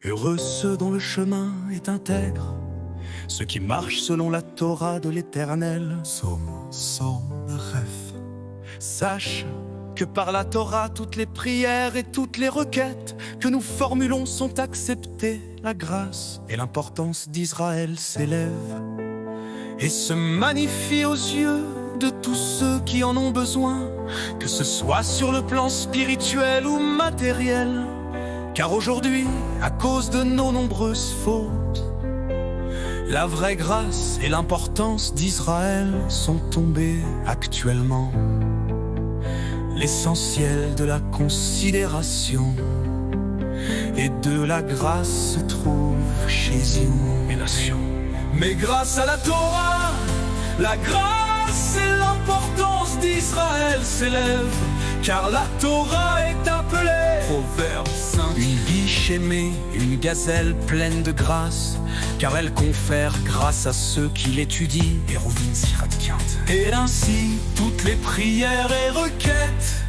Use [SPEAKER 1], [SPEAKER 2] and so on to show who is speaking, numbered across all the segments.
[SPEAKER 1] Heureux ceux dont le chemin est intègre, ceux qui marchent selon la Torah de l'Éternel.
[SPEAKER 2] Psaume 109.
[SPEAKER 1] Sache que par la Torah, toutes les prières et toutes les requêtes que nous formulons sont acceptées. La grâce et l'importance d'Israël s'élèvent et se magnifient aux yeux de tous ceux qui en ont besoin, que ce soit sur le plan spirituel ou matériel. Car aujourd'hui, à cause de nos nombreuses fautes, la vraie grâce et l'importance d'Israël sont tombées actuellement. L'essentiel de la considération et de la grâce se trouve chez nous, mes nations. Mais grâce à la Torah, la grâce et l'importance d'Israël s'élèvent, car la Torah est appelée Proverbe 5, une biche aimée, une gazelle pleine de grâce, car elle confère grâce à ceux qui l'étudient. Et ainsi, toutes les prières et requêtes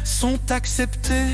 [SPEAKER 1] sont acceptées.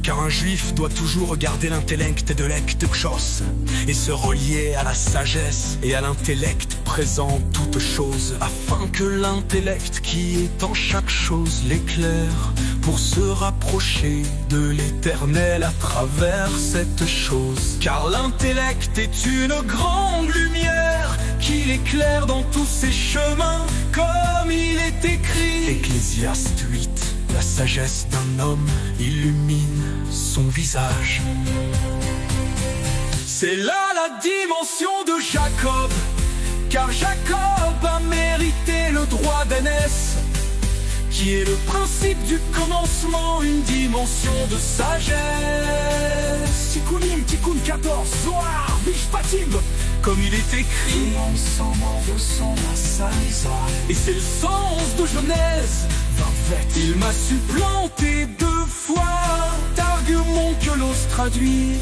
[SPEAKER 1] Car un juif doit toujours regarder l'intellect de l'Ekdechos et se relier à la sagesse et à l'intellect présent en toutes choses, afin que l'intellect qui est en chaque chose l'éclaire pour se rapprocher de l'Éternel à travers cette chose. Car l'intellect est une grande lumière qui l'éclaire dans tous ses chemins, comme il est écrit. Ecclésiaste 8. La sagesse d'un homme illumine son visage. C'est là la dimension de Jacob, car Jacob a mérité le droit d'aînesse, qui est le principe du commencement, une dimension de sagesse. Tikkunim, Tikkun 14, Zohar, Mishpatim, comme il est écrit. Et c'est le sens de Genèse 27. Il m'a supplanté 2 fois, d'arguments que l'ose traduire.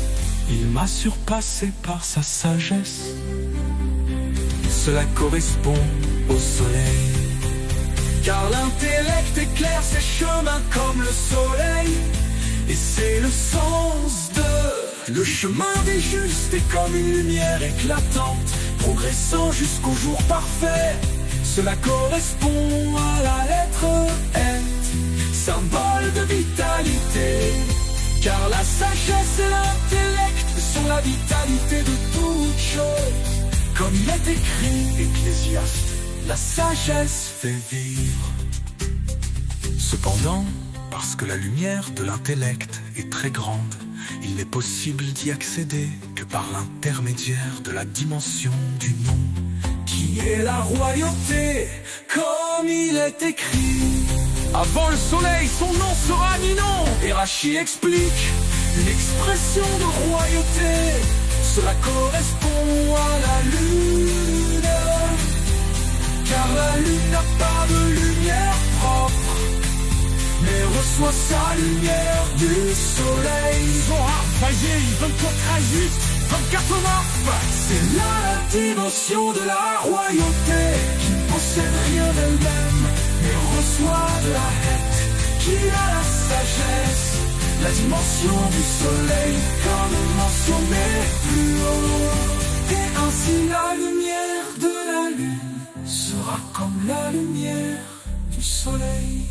[SPEAKER 1] Il m'a surpassé par sa sagesse. Cela correspond au soleil, car l'intellect éclaire ses chemins comme le soleil. Et c'est le sens de le chemin des justes est comme une lumière éclatante, progressant jusqu'au jour parfait. Cela correspond à la lettre N, symbole de vitalité. Car la sagesse et l'intellect sont la vitalité de toute chose. Comme il est écrit, Ecclésiaste, la sagesse fait vivre. Cependant, parce que la lumière de l'intellect est très grande, il n'est possible d'y accéder que par l'intermédiaire de la dimension du nom, qui est la royauté, comme il est écrit. Avant le soleil, son nom sera Ninon. Et Rachi explique une expression de royauté. Cela correspond à la lune, car la lune n'a pas de lumière propre, mais reçoit sa lumière du soleil. Zohar, Vaïe, 24 c'est là la dimension de la royauté, qui ne possède rien d'elle-même, mais reçoit de la haine, qui a la sagesse, la dimension du soleil, comme mentionné plus haut. Et ainsi la lumière de la lune sera comme la lumière du soleil.